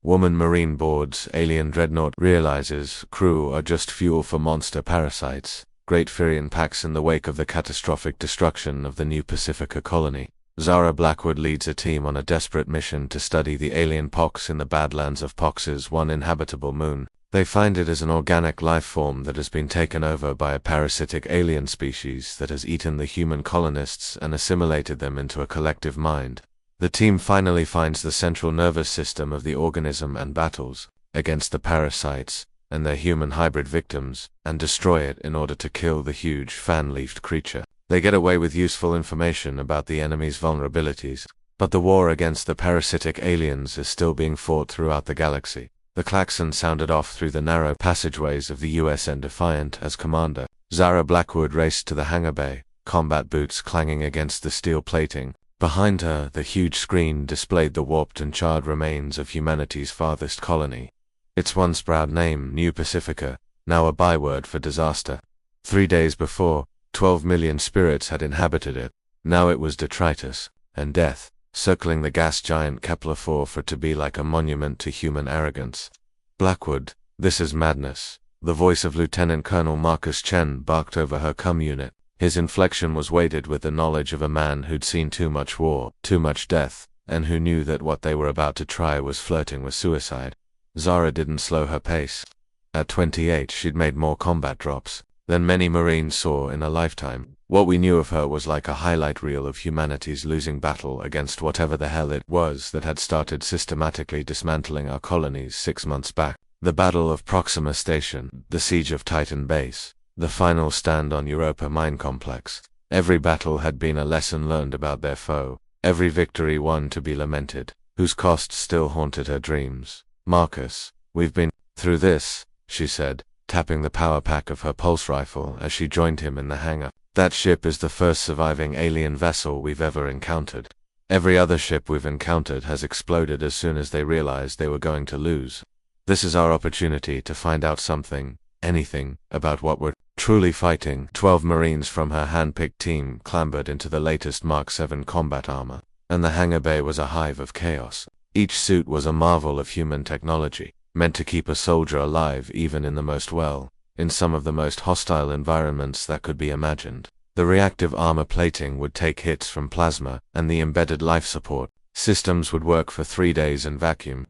Woman Marine boards alien dreadnought realizes crew are just fuel for monster parasites. Great Firian packs in the wake of the catastrophic destruction of the new Pacifica colony. Zara Blackwood leads a team on a desperate mission to study the alien pox in the Badlands of Pox's one inhabitable moon. They find it as an organic life form that has been taken over by a parasitic alien species that has eaten the human colonists and assimilated them into a collective mind. The team finally finds the central nervous system of the organism and battles against the parasites and their human hybrid victims, and destroy it in order to kill the huge fan-leafed creature. They get away with useful information about the enemy's vulnerabilities, but the war against the parasitic aliens is still being fought throughout the galaxy. The klaxon sounded off through the narrow passageways of the USN Defiant as commander. Zara Blackwood raced to the hangar bay, combat boots clanging against the steel plating. Behind her, the huge screen displayed the warped and charred remains of humanity's farthest colony. Its once proud name, New Pacifica, now a byword for disaster. 3 days before, 12 million spirits had inhabited it. Now it was detritus and death, circling the gas giant Kepler-4 for it to be like a monument to human arrogance. Blackwood, this is madness. The voice of Lieutenant Colonel Marcus Chen barked over her comm unit. His inflection was weighted with the knowledge of a man who'd seen too much war, too much death, and who knew that what they were about to try was flirting with suicide. Zara didn't slow her pace. At 28, she'd made more combat drops than many Marines saw in a lifetime. What we knew of her was like a highlight reel of humanity's losing battle against whatever the hell it was that had started systematically dismantling our colonies 6 months back. The Battle of Proxima Station, the Siege of Titan Base, the final stand on Europa Mine Complex. Every battle had been a lesson learned about their foe, every victory one to be lamented, whose cost still haunted her dreams. Marcus, we've been through this, she said, tapping the power pack of her pulse rifle as she joined him in the hangar. That ship is the first surviving alien vessel we've ever encountered. Every other ship we've encountered has exploded as soon as they realized they were going to lose. This is our opportunity to find out something, anything, about what we're truly fighting. 12 Marines from her hand-picked team clambered into the latest Mark 7 combat armor, and the hangar bay was a hive of chaos. Each suit was a marvel of human technology, meant to keep a soldier alive even in some of the most hostile environments that could be imagined. The reactive armor plating would take hits from plasma, and the embedded life support systems would work for 3 days in vacuum.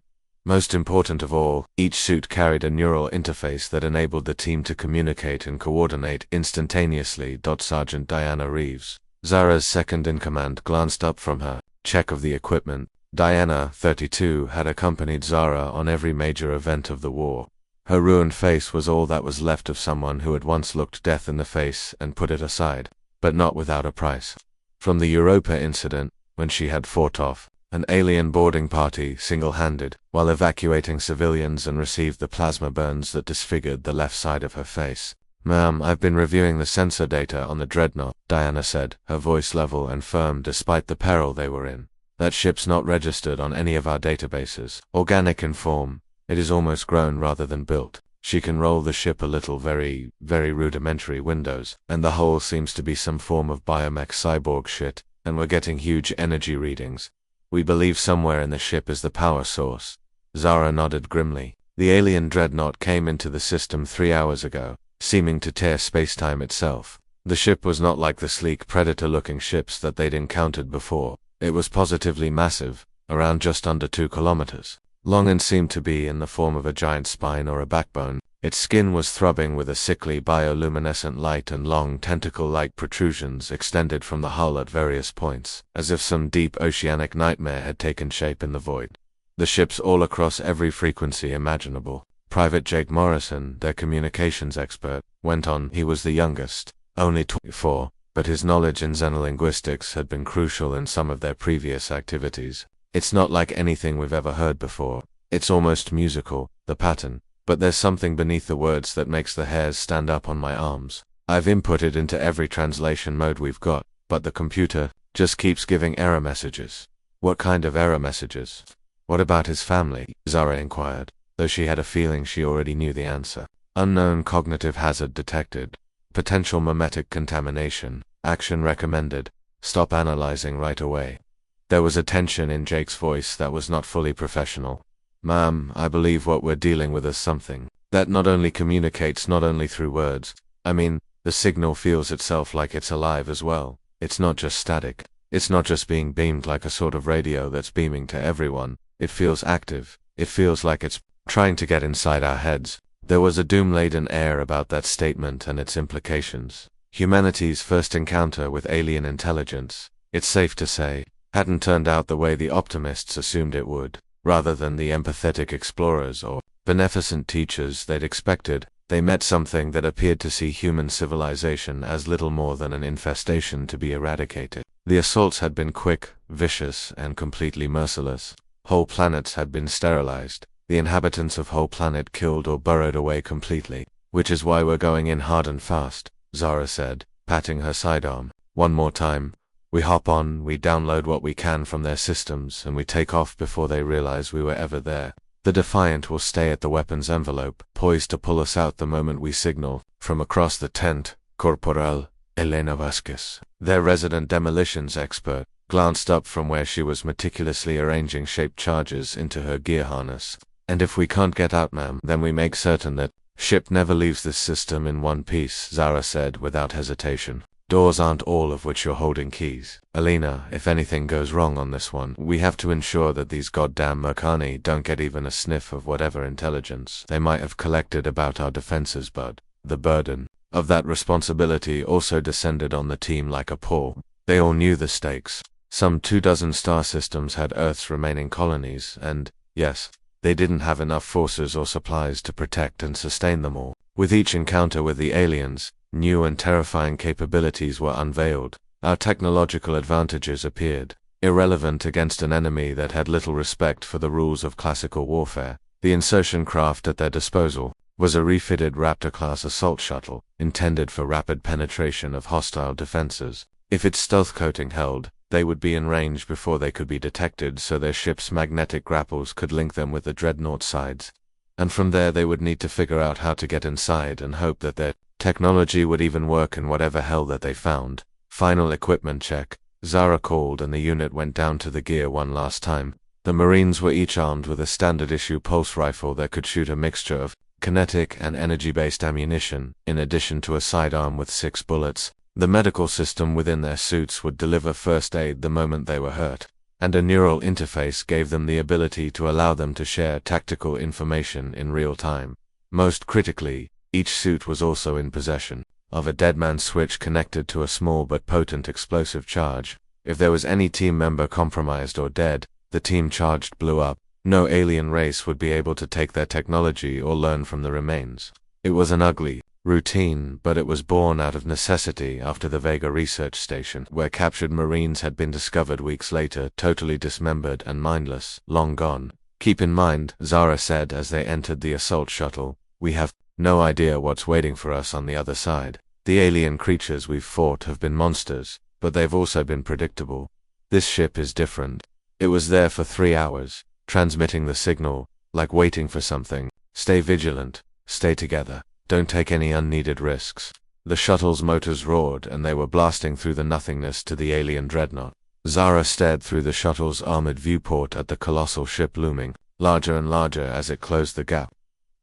Most important of all, each suit carried a neural interface that enabled the team to communicate and coordinate instantaneously. Sergeant Diana Reeves, Zara's second-in-command, glanced up from her check of the equipment. Diana, 32, had accompanied Zara on every major event of the war. Her ruined face was all that was left of someone who had once looked death in the face and put it aside, but not without a price. From the Europa incident, when she had fought off an alien boarding party single-handed, while evacuating civilians, and received the plasma burns that disfigured the left side of her face. "Ma'am, I've been reviewing the sensor data on the Dreadnought," Diana said, her voice level and firm despite the peril they were in. "That ship's not registered on any of our databases. Organic in form. It is almost grown rather than built. She can roll the ship a little, very, very rudimentary windows, and the hull seems to be some form of biomech cyborg shit, and we're getting huge energy readings. We believe somewhere in the ship is the power source." Zara nodded grimly. "The alien dreadnought came into the system 3 hours ago, seeming to tear spacetime itself. The ship was not like the sleek predator-looking ships that they'd encountered before. It was positively massive, around just under 2 kilometers long, and seemed to be in the form of a giant spine or a backbone. Its skin was throbbing with a sickly bioluminescent light, and long tentacle-like protrusions extended from the hull at various points, as if some deep oceanic nightmare had taken shape in the void. The ships all across every frequency imaginable. Private Jake Morrison, their communications expert, went on. He was the youngest, only 24, but his knowledge in xenolinguistics had been crucial in some of their previous activities. "It's not like anything we've ever heard before. It's almost musical, the pattern, but there's something beneath the words that makes the hairs stand up on my arms. I've inputted into every translation mode we've got, but the computer just keeps giving error messages." "What kind of error messages?" "What about his family?" Zara inquired, though she had a feeling she already knew the answer. "Unknown cognitive hazard detected. Potential mimetic contamination. Action recommended. Stop analyzing right away." There was a tension in Jake's voice that was not fully professional. Ma'am, I believe what we're dealing with is something that not only communicates not only through words. I mean, the signal feels itself like it's alive as well. It's not just static. It's not just being beamed like a sort of radio that's beaming to everyone. It feels active. It feels like it's trying to get inside our heads. There was a doom-laden air about that statement and its implications. Humanity's first encounter with alien intelligence, it's safe to say, hadn't turned out the way the optimists assumed it would. Rather than the empathetic explorers or beneficent teachers they'd expected, they met something that appeared to see human civilization as little more than an infestation to be eradicated. The assaults had been quick, vicious, and completely merciless. Whole planets had been sterilized, the inhabitants of whole planet killed or burrowed away completely. Which is why we're going in hard and fast, Zara said, patting her sidearm. One more time. We hop on, we download what we can from their systems, and we take off before they realize we were ever there. The Defiant will stay at the weapons envelope, poised to pull us out the moment we signal. From across the tent, Corporal Elena Vasquez, their resident demolitions expert, glanced up from where she was meticulously arranging shaped charges into her gear harness. And if we can't get out, ma'am, then we make certain that ship never leaves this system in one piece, Zara said without hesitation. Doors aren't all of which you're holding keys. Alina, if anything goes wrong on this one, we have to ensure that these goddamn Mercani don't get even a sniff of whatever intelligence they might have collected about our defenses, but the burden of that responsibility also descended on the team like a pall. They all knew the stakes. Some 24 star systems had Earth's remaining colonies, and, yes, they didn't have enough forces or supplies to protect and sustain them all. With each encounter with the aliens, new and terrifying capabilities were unveiled. Our technological advantages appeared irrelevant against an enemy that had little respect for the rules of classical warfare. The insertion craft at their disposal was a refitted Raptor-class assault shuttle, intended for rapid penetration of hostile defenses. If its stealth coating held, they would be in range before they could be detected, so their ship's magnetic grapples could link them with the dreadnought sides. And from there they would need to figure out how to get inside and hope that their technology would even work in whatever hell that they found. Final equipment check. Zara called and the unit went down to the gear one last time. The Marines were each armed with a standard-issue pulse rifle that could shoot a mixture of kinetic and energy-based ammunition, in addition to a sidearm with 6 bullets. The medical system within their suits would deliver first aid the moment they were hurt, and a neural interface gave them the ability to allow them to share tactical information in real time. Most critically, each suit was also in possession of a deadman switch connected to a small but potent explosive charge. If there was any team member compromised or dead, the team charged blew up. No alien race would be able to take their technology or learn from the remains. It was an ugly routine, but it was born out of necessity after the Vega research station, where captured Marines had been discovered weeks later, totally dismembered and mindless, long gone. Keep in mind, Zara said as they entered the assault shuttle, we have no idea what's waiting for us on the other side. The alien creatures we've fought have been monsters, but they've also been predictable. This ship is different. It was there for 3 hours, transmitting the signal, like waiting for something. Stay vigilant, stay together, don't take any unneeded risks. The shuttle's motors roared and they were blasting through the nothingness to the alien dreadnought. Zara stared through the shuttle's armored viewport at the colossal ship looming, larger and larger as it closed the gap.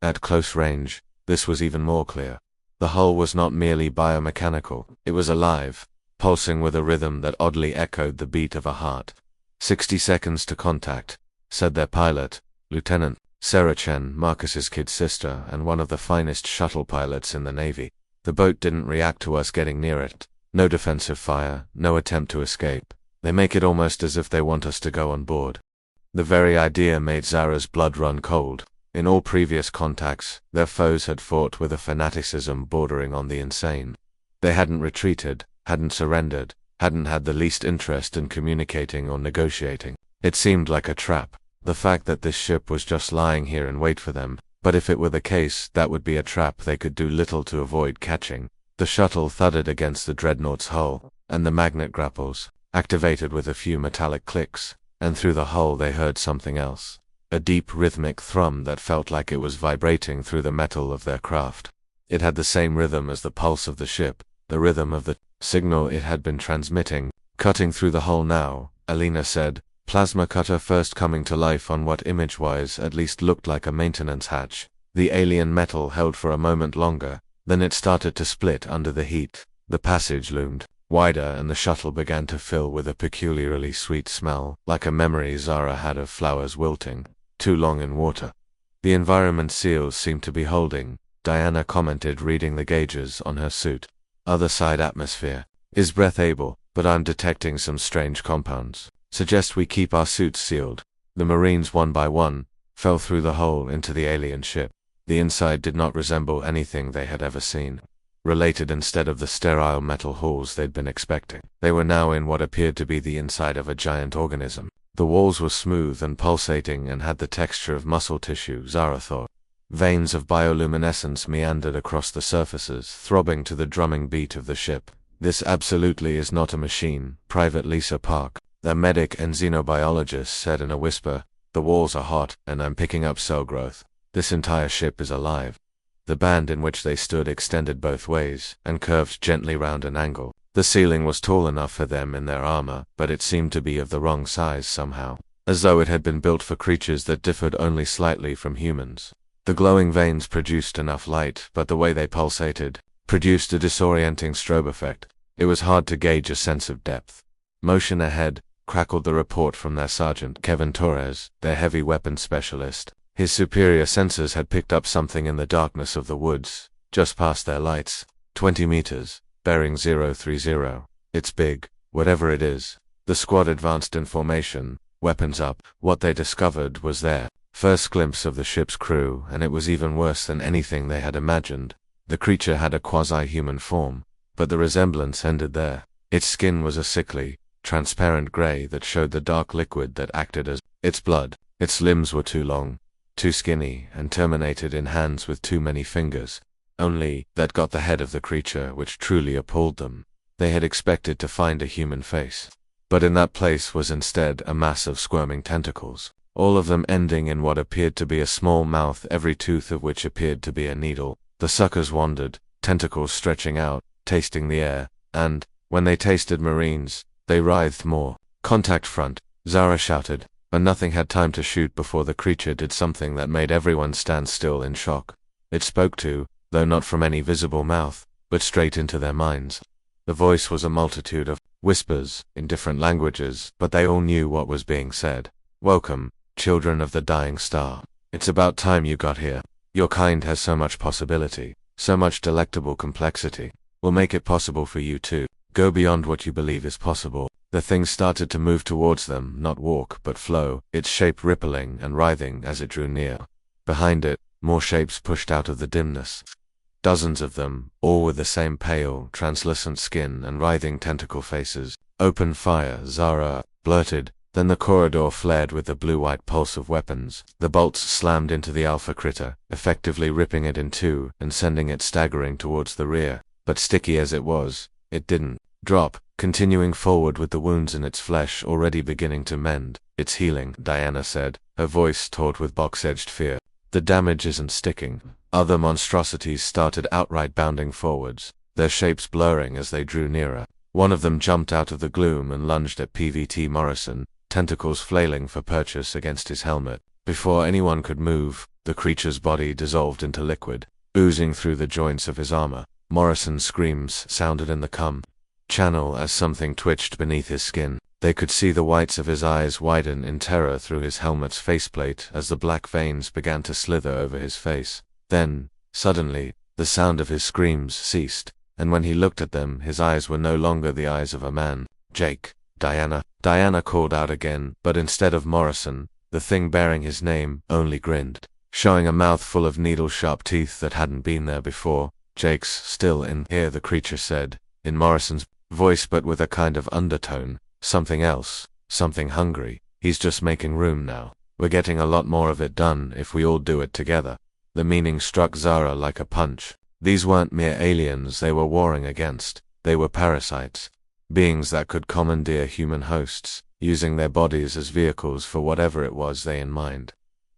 At close range, this was even more clear. The hull was not merely biomechanical, it was alive, pulsing with a rhythm that oddly echoed the beat of a heart. 60 seconds to contact, said their pilot, Lieutenant Sarah Chen, Marcus's kid sister and one of the finest shuttle pilots in the Navy. The boat didn't react to us getting near it. No defensive fire, no attempt to escape. They make it almost as if they want us to go on board. The very idea made Zara's blood run cold. In all previous contacts, their foes had fought with a fanaticism bordering on the insane. They hadn't retreated, hadn't surrendered, hadn't had the least interest in communicating or negotiating. It seemed like a trap. The fact that this ship was just lying here in wait for them, but if it were the case, that would be a trap they could do little to avoid catching. The shuttle thudded against the dreadnought's hull, and the magnet grapples activated with a few metallic clicks, and through the hull they heard something else. A deep rhythmic thrum that felt like it was vibrating through the metal of their craft. It had the same rhythm as the pulse of the ship, the rhythm of the signal it had been transmitting. Cutting through the hull now, Alina said, plasma cutter first coming to life on what image-wise at least looked like a maintenance hatch. The alien metal held for a moment longer, then it started to split under the heat. The passage loomed wider and the shuttle began to fill with a peculiarly sweet smell, like a memory Zara had of flowers wilting too long in water. The environment seals seemed to be holding, Diana commented, reading the gauges on her suit. Other side atmosphere. Is breathable, but I'm detecting some strange compounds. Suggest we keep our suits sealed. The Marines one by one fell through the hole into the alien ship. The inside did not resemble anything they had ever seen. Related instead of the sterile metal halls they'd been expecting. They were now in what appeared to be the inside of a giant organism. The walls were smooth and pulsating and had the texture of muscle tissue, Zara thought. Veins of bioluminescence meandered across the surfaces, throbbing to the drumming beat of the ship. This absolutely is not a machine, Private Lisa Park, the medic and xenobiologist said in a whisper. The walls are hot, and I'm picking up cell growth. This entire ship is alive. The band in which they stood extended both ways, and curved gently round an angle. The ceiling was tall enough for them in their armor, but it seemed to be of the wrong size somehow, as though it had been built for creatures that differed only slightly from humans. The glowing veins produced enough light, but the way they pulsated produced a disorienting strobe effect. It was hard to gauge a sense of depth. Motion ahead, crackled the report from their sergeant, Kevin Torres, their heavy weapons specialist. His superior sensors had picked up something in the darkness of the woods, just past their lights. 20 meters, bearing 030. It's big, whatever it is. The squad advanced in formation, weapons up. What they discovered was their first glimpse of the ship's crew, and it was even worse than anything they had imagined. The creature had a quasi-human form, but the resemblance ended there. Its skin was a sickly, transparent gray that showed the dark liquid that acted as its blood. Its limbs were too long, too skinny, and terminated in hands with too many fingers. Only, that got the head of the creature, which truly appalled them. They had expected to find a human face. But in that place was instead a mass of squirming tentacles, all of them ending in what appeared to be a small mouth, every tooth of which appeared to be a needle. The suckers wandered, tentacles stretching out, tasting the air, and, when they tasted Marines, they writhed more. Contact front, Zara shouted. But nothing had time to shoot before the creature did something that made everyone stand still in shock. It spoke to, though not from any visible mouth, but straight into their minds. The voice was a multitude of whispers in different languages, but they all knew what was being said. Welcome, children of the dying star. It's about time you got here. Your kind has so much possibility, so much delectable complexity. We'll make it possible for you too. Go beyond what you believe is possible. The thing started to move towards them, not walk but flow, its shape rippling and writhing as it drew near. Behind it, more shapes pushed out of the dimness. Dozens of them, all with the same pale, translucent skin and writhing tentacle faces. Open fire, Zara blurted. Then the corridor flared with the blue-white pulse of weapons. The bolts slammed into the alpha critter, effectively ripping it in two and sending it staggering towards the rear. But sticky as it was, it didn't drop, continuing forward with the wounds in its flesh already beginning to mend. It's healing, Diana said, her voice taut with box-edged fear. The damage isn't sticking. Other monstrosities started outright bounding forwards, their shapes blurring as they drew nearer. One of them jumped out of the gloom and lunged at PVT Morrison, tentacles flailing for purchase against his helmet. Before anyone could move, the creature's body dissolved into liquid, oozing through the joints of his armor. Morrison's screams sounded in the channel as something twitched beneath his skin. They could see the whites of his eyes widen in terror through his helmet's faceplate as the black veins began to slither over his face. Then, suddenly, the sound of his screams ceased, and when he looked at them, his eyes were no longer the eyes of a man. Jake, Diana. Diana called out again, but instead of Morrison, the thing bearing his name only grinned, showing a mouth full of needle-sharp teeth that hadn't been there before. Jake's still in here, the creature said, in Morrison's voice but with a kind of undertone. Something else, something hungry. He's just making room now. We're getting a lot more of it done if we all do it together. The meaning struck Zara like a punch. These weren't mere aliens they were warring against. They were parasites. Beings that could commandeer human hosts, using their bodies as vehicles for whatever it was they in mind.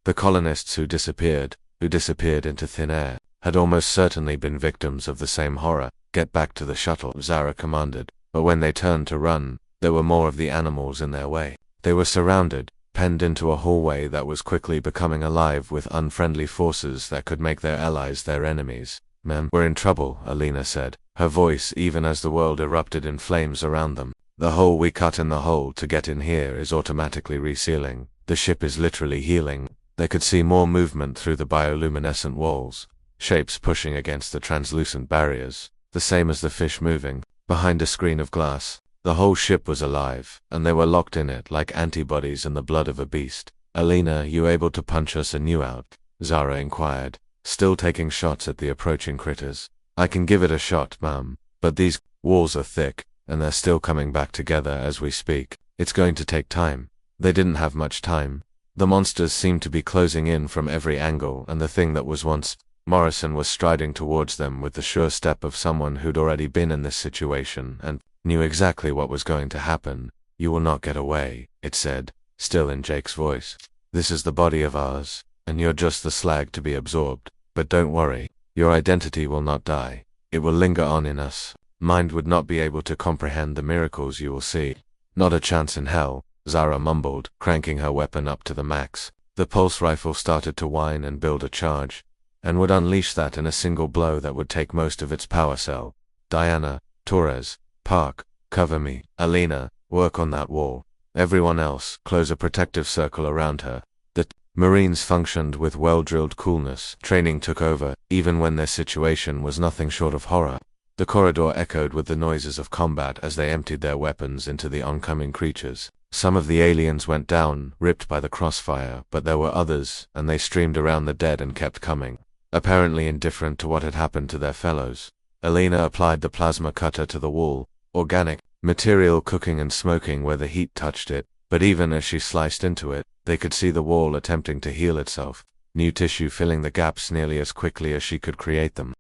The colonists who disappeared into thin air, had almost certainly been victims of the same horror. Get back to the shuttle, Zara commanded. But when they turned to run, there were more of the animals in their way. They were surrounded, penned into a hallway that was quickly becoming alive with unfriendly forces that could make their allies their enemies. "Ma'am, we're in trouble," Alina said, her voice even as the world erupted in flames around them. "The hole we cut in the hole to get in here is automatically resealing. The ship is literally healing." They could see more movement through the bioluminescent walls, shapes pushing against the translucent barriers, the same as the fish moving. Behind a screen of glass, the whole ship was alive, and they were locked in it like antibodies in the blood of a beast. "Alina, you able to punch us a new out?" Zara inquired, still taking shots at the approaching critters. "I can give it a shot, ma'am, but these walls are thick, and they're still coming back together as we speak. It's going to take time." They didn't have much time. The monsters seemed to be closing in from every angle, and the thing that was once Morrison was striding towards them with the sure step of someone who'd already been in this situation and knew exactly what was going to happen. "You will not get away," it said, still in Jake's voice. "This is the body of ours, and you're just the slag to be absorbed. But don't worry, your identity will not die. It will linger on in us. Mind would not be able to comprehend the miracles you will see." "Not a chance in hell," Zara mumbled, cranking her weapon up to the max. The pulse rifle started to whine and build a charge, and would unleash that in a single blow that would take most of its power cell. "Diana, Torres, Park, cover me. Alina, work on that wall. Everyone else, close a protective circle around her." The Marines functioned with well-drilled coolness. Training took over, even when their situation was nothing short of horror. The corridor echoed with the noises of combat as they emptied their weapons into the oncoming creatures. Some of the aliens went down, ripped by the crossfire, but there were others, and they streamed around the dead and kept coming, apparently indifferent to what had happened to their fellows. Alina applied the plasma cutter to the wall, organic material cooking and smoking where the heat touched it, but even as she sliced into it, they could see the wall attempting to heal itself, new tissue filling the gaps nearly as quickly as she could create them.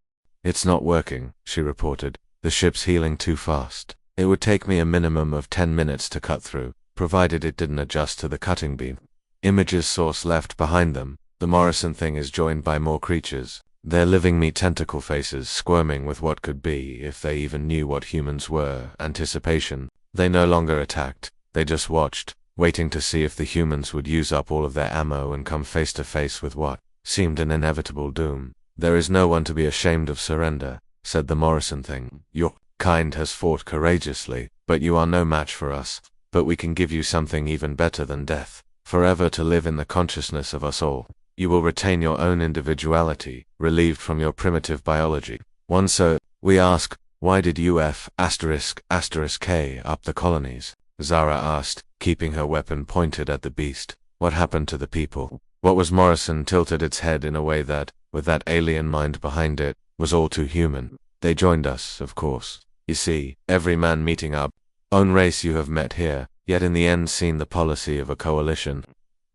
"It's not working," she reported. "The ship's healing too fast. It would take me a minimum of 10 minutes to cut through, provided it didn't adjust to the cutting beam." Images source left behind them. The Morrison thing is joined by more creatures. Their living meat tentacle faces squirming with what could be if they even knew what humans were. Anticipation. They no longer attacked. They just watched, waiting to see if the humans would use up all of their ammo and come face to face with what seemed an inevitable doom. "There is no one to be ashamed of surrender," said the Morrison thing. "Your kind has fought courageously, but you are no match for us. But we can give you something even better than death, forever to live in the consciousness of us all. You will retain your own individuality, relieved from your primitive biology. One so, we ask, why did UF*** K up the colonies?" Zara asked, keeping her weapon pointed at the beast. "What happened to the people?" What was Morrison tilted its head in a way that, with that alien mind behind it, was all too human. "They joined us, of course. You see, every man meeting up, own race you have met here, yet in the end seen the policy of a coalition.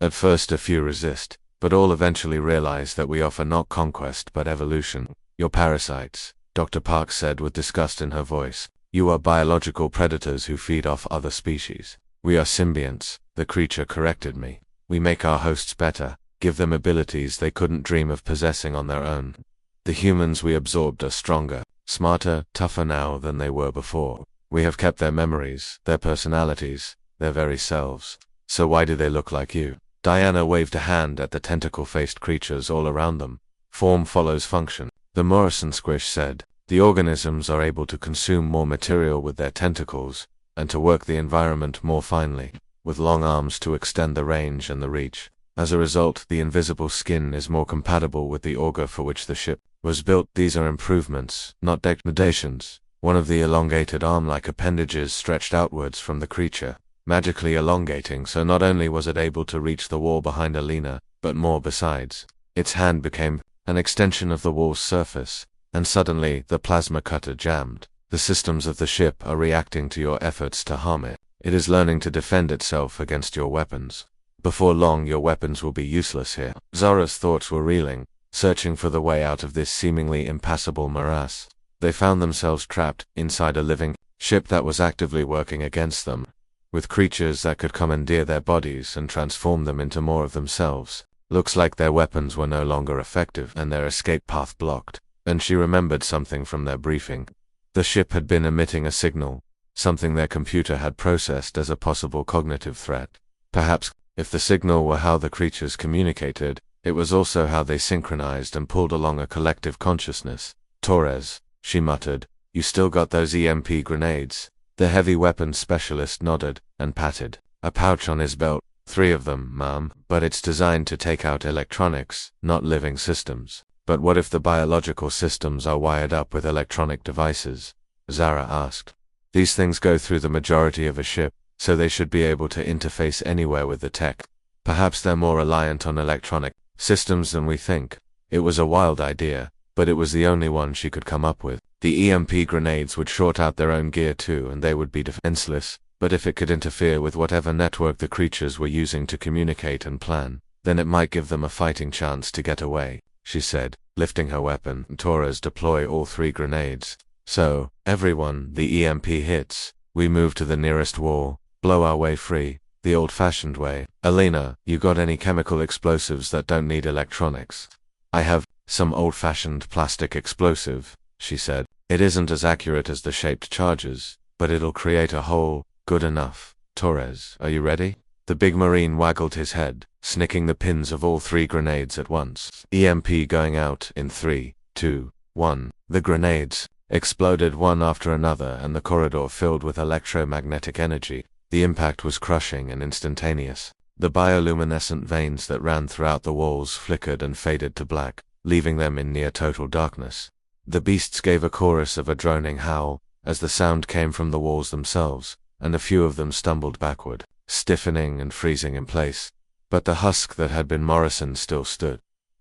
At first a few resist, but all eventually realize that we offer not conquest but evolution. You're parasites," Dr. Park said with disgust in her voice. "You are biological predators who feed off other species." "We are symbionts," the creature corrected me. "We make our hosts better, give them abilities they couldn't dream of possessing on their own. The humans we absorbed are stronger, smarter, tougher now than they were before. We have kept their memories, their personalities, their very selves. So why do they look like you?" Diana waved a hand at the tentacle-faced creatures all around them. "Form follows function," the Morrison squish said. "The organisms are able to consume more material with their tentacles, and to work the environment more finely, with long arms to extend the range and the reach. As a result, the invisible skin is more compatible with the auger for which the ship was built. These are improvements, not degradations." One of the elongated arm-like appendages stretched outwards from the creature, magically elongating, so not only was it able to reach the wall behind Alina, but more besides. Its hand became an extension of the wall's surface, and suddenly the plasma cutter jammed. "The systems of the ship are reacting to your efforts to harm it. It is learning to defend itself against your weapons. Before long your weapons will be useless here." Zara's thoughts were reeling, searching for the way out of this seemingly impassable morass. They found themselves trapped inside a living ship that was actively working against them, with creatures that could commandeer their bodies and transform them into more of themselves. Looks like their weapons were no longer effective and their escape path blocked. And she remembered something from their briefing. The ship had been emitting a signal, something their computer had processed as a possible cognitive threat. Perhaps, if the signal were how the creatures communicated, it was also how they synchronized and pulled along a collective consciousness. Torres, she muttered, you still got those EMP grenades? The heavy weapons specialist nodded and patted a pouch on his belt. 3 of them, ma'am, but it's designed to take out electronics, not living systems. But what if the biological systems are wired up with electronic devices? Zara asked. These things go through the majority of a ship, so they should be able to interface anywhere with the tech. Perhaps they're more reliant on electronic systems than we think. It was a wild idea, but it was the only one she could come up with. The EMP grenades would short out their own gear too, and they would be defenseless. But if it could interfere with whatever network the creatures were using to communicate and plan, then it might give them a fighting chance to get away, she said, lifting her weapon. Torres, deploy all 3 grenades. So, everyone, the EMP hits. We move to the nearest wall, blow our way free, the old-fashioned way. Alina, you got any chemical explosives that don't need electronics? I have some old-fashioned plastic explosive, she said. It isn't as accurate as the shaped charges, but it'll create a hole. Good enough. Torres, are you ready? The big Marine waggled his head, snicking the pins of all 3 grenades at once. EMP going out in 3, 2, 1. The grenades exploded one after another, and the corridor filled with electromagnetic energy. The impact was crushing and instantaneous. The bioluminescent veins that ran throughout the walls flickered and faded to black, leaving them in near total darkness. The beasts gave a chorus of a droning howl, as the sound came from the walls themselves, and a few of them stumbled backward, stiffening and freezing in place. But the husk that had been Morrison still stood.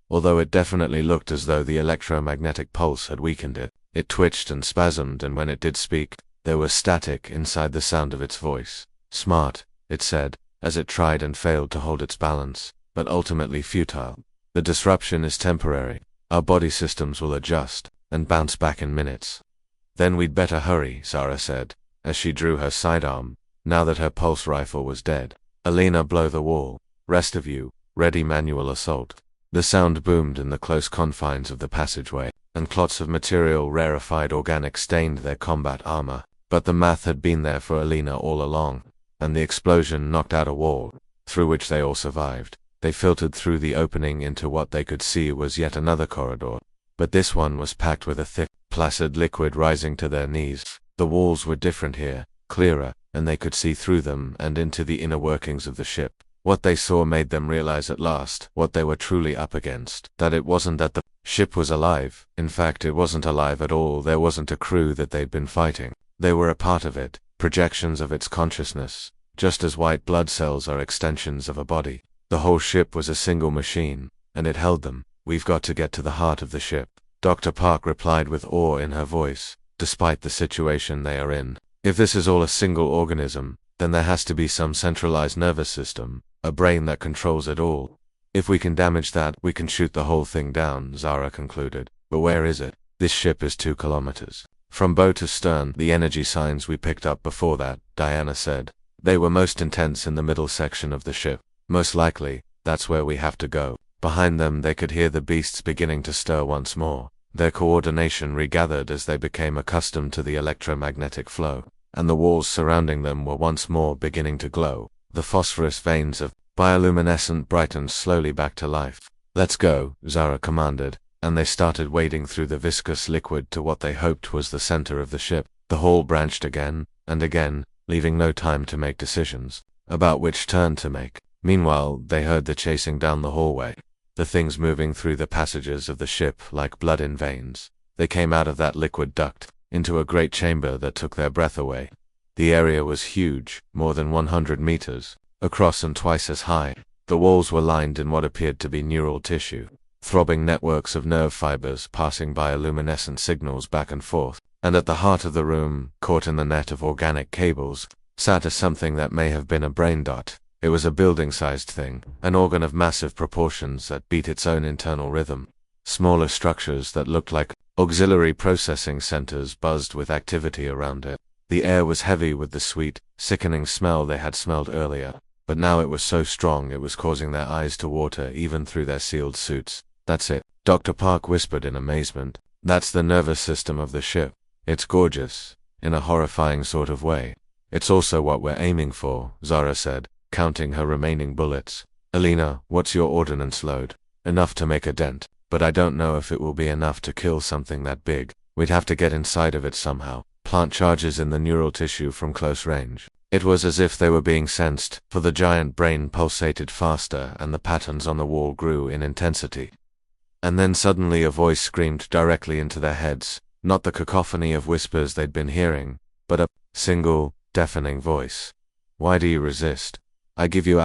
Although it definitely looked as though the electromagnetic pulse had weakened it, it twitched and spasmed, and when it did speak, there was static inside the sound of its voice. Smart, it said, as it tried and failed to hold its balance, but ultimately futile. The disruption is temporary. Our body systems will adjust and bounce back in minutes. Then we'd better hurry, Zara said, as she drew her sidearm, now that her pulse rifle was dead. Alina, blow the wall. Rest of you, ready manual assault. The sound boomed in the close confines of the passageway, and clots of material rarefied organic stained their combat armor. But the math had been there for Alina all along, and the explosion knocked out a wall, through which they all survived. They filtered through the opening into what they could see was yet another corridor, but this one was packed with a thick, placid liquid rising to their knees. The walls were different here, clearer, and they could see through them and into the inner workings of the ship. What they saw made them realize at last what they were truly up against, that it wasn't that the ship was alive. In fact, it wasn't alive at all. There wasn't a crew that they'd been fighting. They were a part of it, projections of its consciousness, just as white blood cells are extensions of a body. The whole ship was a single machine, and it held them. We've got to get to the heart of the ship, Dr. Park replied with awe in her voice. Despite the situation they are in, if this is all a single organism, then there has to be some centralized nervous system, a brain that controls it all. If we can damage that, we can shoot the whole thing down, Zara concluded. But where is it? This ship is 2 kilometers. From bow to stern. The energy signs we picked up before that, Diana said. They were most intense in the middle section of the ship. Most likely, that's where we have to go. Behind them they could hear the beasts beginning to stir once more. Their coordination regathered as they became accustomed to the electromagnetic flow, and the walls surrounding them were once more beginning to glow. The phosphorus veins of bioluminescent brightened slowly back to life. Let's go, Zara commanded, and they started wading through the viscous liquid to what they hoped was the center of the ship. The hall branched again and again, leaving no time to make decisions about which turn to make. Meanwhile, they heard the chasing down the hallway. The things moving through the passages of the ship like blood in veins. They came out of that liquid duct, into a great chamber that took their breath away. The area was huge, more than 100 meters, across and twice as high. The walls were lined in what appeared to be neural tissue, throbbing networks of nerve fibers passing bioluminescent signals back and forth. And at the heart of the room, caught in the net of organic cables, sat something that may have been a brain dot. It was a building-sized thing, an organ of massive proportions that beat its own internal rhythm. Smaller structures that looked like auxiliary processing centers buzzed with activity around it. The air was heavy with the sweet, sickening smell they had smelled earlier, but now it was so strong it was causing their eyes to water even through their sealed suits. That's it, Dr. Park whispered in amazement. That's the nervous system of the ship. It's gorgeous, in a horrifying sort of way. It's also what we're aiming for, Zara said. counting her remaining bullets. Alina, what's your ordnance load? Enough to make a dent, but I don't know if it will be enough to kill something that big. We'd have to get inside of it somehow. Plant charges in the neural tissue from close range. It was as if they were being sensed, for the giant brain pulsated faster and the patterns on the wall grew in intensity. And then suddenly a voice screamed directly into their heads, not the cacophony of whispers they'd been hearing, but a single, deafening voice. Why do you resist? I give you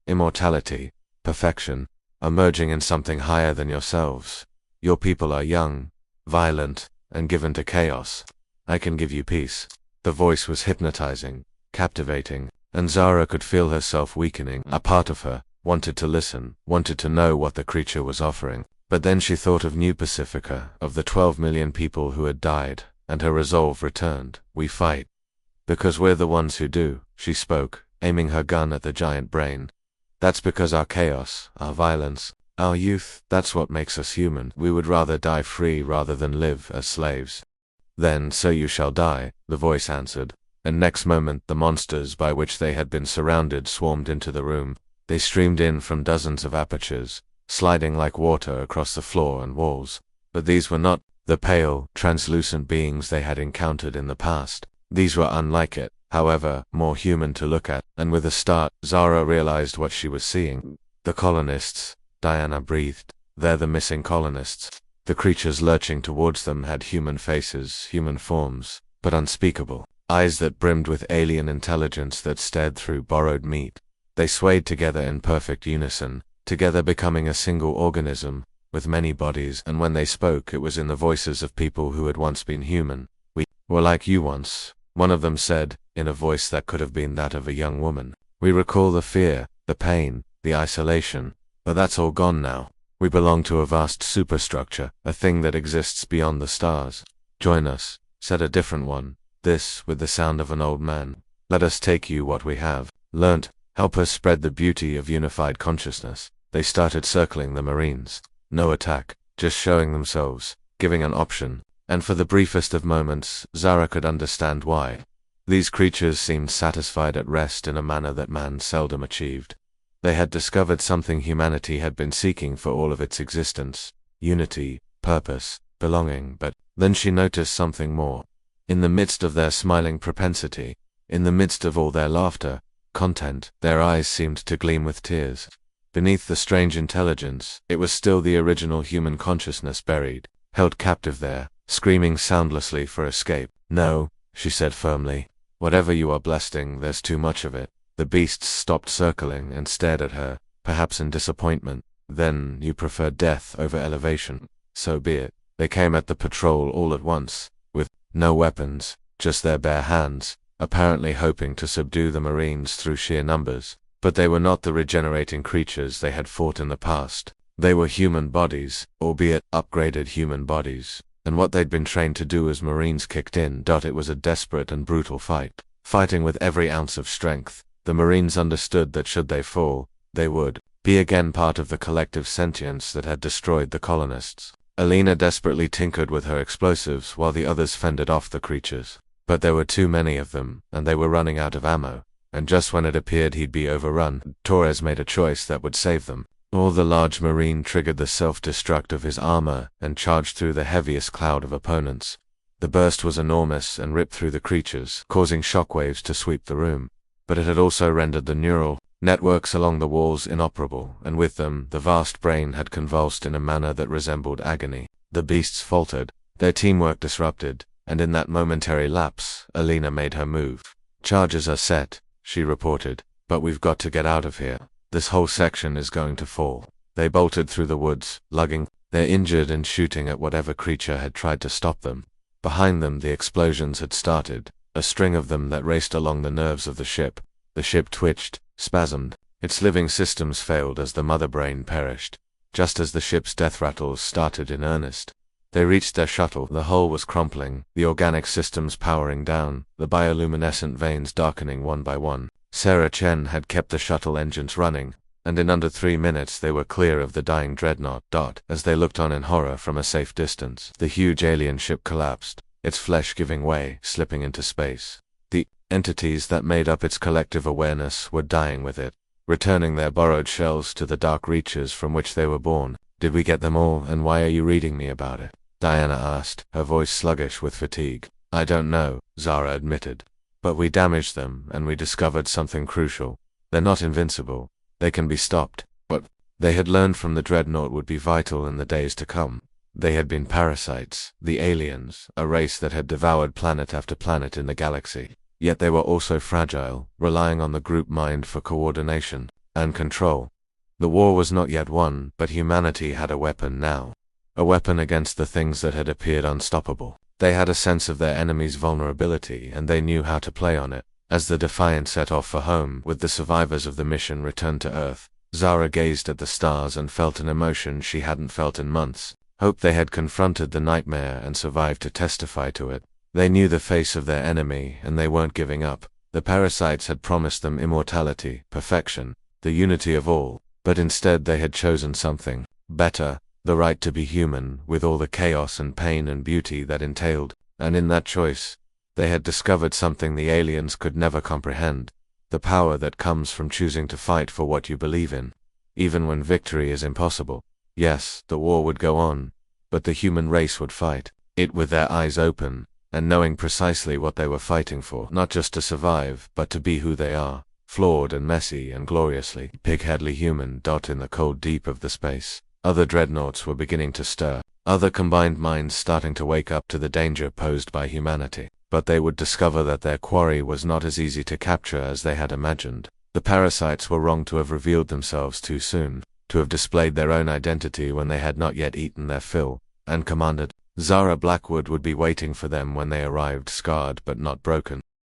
immortality, perfection, emerging in something higher than yourselves. Your people are young, violent, and given to chaos. I can give you peace. The voice was hypnotizing, captivating, and Zara could feel herself weakening. A part of her wanted to listen, wanted to know what the creature was offering. But then she thought of New Pacifica, of the 12 million people who had died, and her resolve returned. We fight. Because we're the ones who do, she spoke, aiming her gun at the giant brain. That's because our chaos, our violence, our youth, that's what makes us human. We would rather die free rather than live as slaves. Then, so you shall die, the voice answered. And next moment the monsters by which they had been surrounded swarmed into the room. They streamed in from dozens of apertures, sliding like water across the floor and walls. But these were not the pale, translucent beings they had encountered in the past. These were unlike it, however, more human to look at, and with a start, Zara realized what she was seeing. The colonists, Diana breathed. They're the missing colonists. The creatures lurching towards them had human faces, human forms, but unspeakable. Eyes that brimmed with alien intelligence that stared through borrowed meat. They swayed together in perfect unison, together becoming a single organism, with many bodies, and when they spoke it was in the voices of people who had once been human. We were like you once, one of them said, in a voice that could have been that of a young woman. We recall the fear, the pain, the isolation, but that's all gone now. We belong to a vast superstructure, a thing that exists beyond the stars. Join us, said a different one, this with the sound of an old man. Let us take you what we have learnt, help us spread the beauty of unified consciousness. They started circling the Marines. No attack, just showing themselves, giving an option, and for the briefest of moments, Zara could understand why. These creatures seemed satisfied at rest in a manner that man seldom achieved. They had discovered something humanity had been seeking for all of its existence: unity, purpose, belonging. But then she noticed something more. In the midst of their smiling propensity, in the midst of all their laughter, content, their eyes seemed to gleam with tears. Beneath the strange intelligence, it was still the original human consciousness buried, held captive there, screaming soundlessly for escape. No, she said firmly. Whatever you are blasting, there's too much of it. The beasts stopped circling and stared at her, perhaps in disappointment. Then, you prefer death over elevation. So be it. They came at the patrol all at once, with no weapons, just their bare hands, apparently hoping to subdue the Marines through sheer numbers. But they were not the regenerating creatures they had fought in the past. They were human bodies, albeit upgraded human bodies, and what they'd been trained to do as Marines kicked in. It was a desperate and brutal fight, fighting with every ounce of strength. The Marines understood that should they fall, they would be again part of the collective sentience that had destroyed the colonists. Alina desperately tinkered with her explosives while the others fended off the creatures. But there were too many of them, and they were running out of ammo. And just when it appeared he'd be overrun, Torres made a choice that would save them. All the large Marine triggered the self-destruct of his armor and charged through the heaviest cloud of opponents. The burst was enormous and ripped through the creatures, causing shockwaves to sweep the room. But it had also rendered the neural networks along the walls inoperable, and with them, the vast brain had convulsed in a manner that resembled agony. The beasts faltered, their teamwork disrupted, and in that momentary lapse, Alina made her move. Charges are set, she reported, but we've got to get out of here. This whole section is going to fall. They bolted through the woods, lugging their injured and shooting at whatever creature had tried to stop them. Behind them the explosions had started, a string of them that raced along the nerves of the ship. The ship twitched, spasmed. Its living systems failed as the mother brain perished. Just as the ship's death rattles started in earnest, they reached their shuttle. The hull was crumpling, the organic systems powering down, the bioluminescent veins darkening one by one. Sarah Chen had kept the shuttle engines running, and in under 3 minutes they were clear of the dying dreadnought. As they looked on in horror from a safe distance, the huge alien ship collapsed, its flesh giving way, slipping into space. The Entities that made up its collective awareness were dying with it, returning their borrowed shells to the dark reaches from which they were born. Did we get them all, and why are you reading me about it? Diana asked, her voice sluggish with fatigue. I don't know, Zara admitted. But we damaged them, and we discovered something crucial. They're not invincible. They can be stopped. What they had learned from the dreadnought would be vital in the days to come. They had been parasites, the aliens, a race that had devoured planet after planet in the galaxy. Yet they were also fragile, relying on the group mind for coordination and control. The war was not yet won, but humanity had a weapon now. A weapon against the things that had appeared unstoppable. They had a sense of their enemy's vulnerability, and they knew how to play on it. As the Defiant set off for home, with the survivors of the mission returned to Earth, Zara gazed at the stars and felt an emotion she hadn't felt in months. Hope. They had confronted the nightmare and survived to testify to it. They knew the face of their enemy, and they weren't giving up. The parasites had promised them immortality, perfection, the unity of all, but instead they had chosen something better, the right to be human, with all the chaos and pain and beauty that entailed. And in that choice, they had discovered something the aliens could never comprehend: the power that comes from choosing to fight for what you believe in, even when victory is impossible. Yes, the war would go on, but the human race would fight it with their eyes open, and knowing precisely what they were fighting for, not just to survive, but to be who they are, flawed and messy and gloriously pigheadly human. In the cold deep of the space, other dreadnoughts were beginning to stir, other combined minds starting to wake up to the danger posed by humanity. But they would discover that their quarry was not as easy to capture as they had imagined. The parasites were wrong to have revealed themselves too soon, to have displayed their own identity when they had not yet eaten their fill, and commanded. Zara Blackwood would be waiting for them when they arrived, scarred but not broken.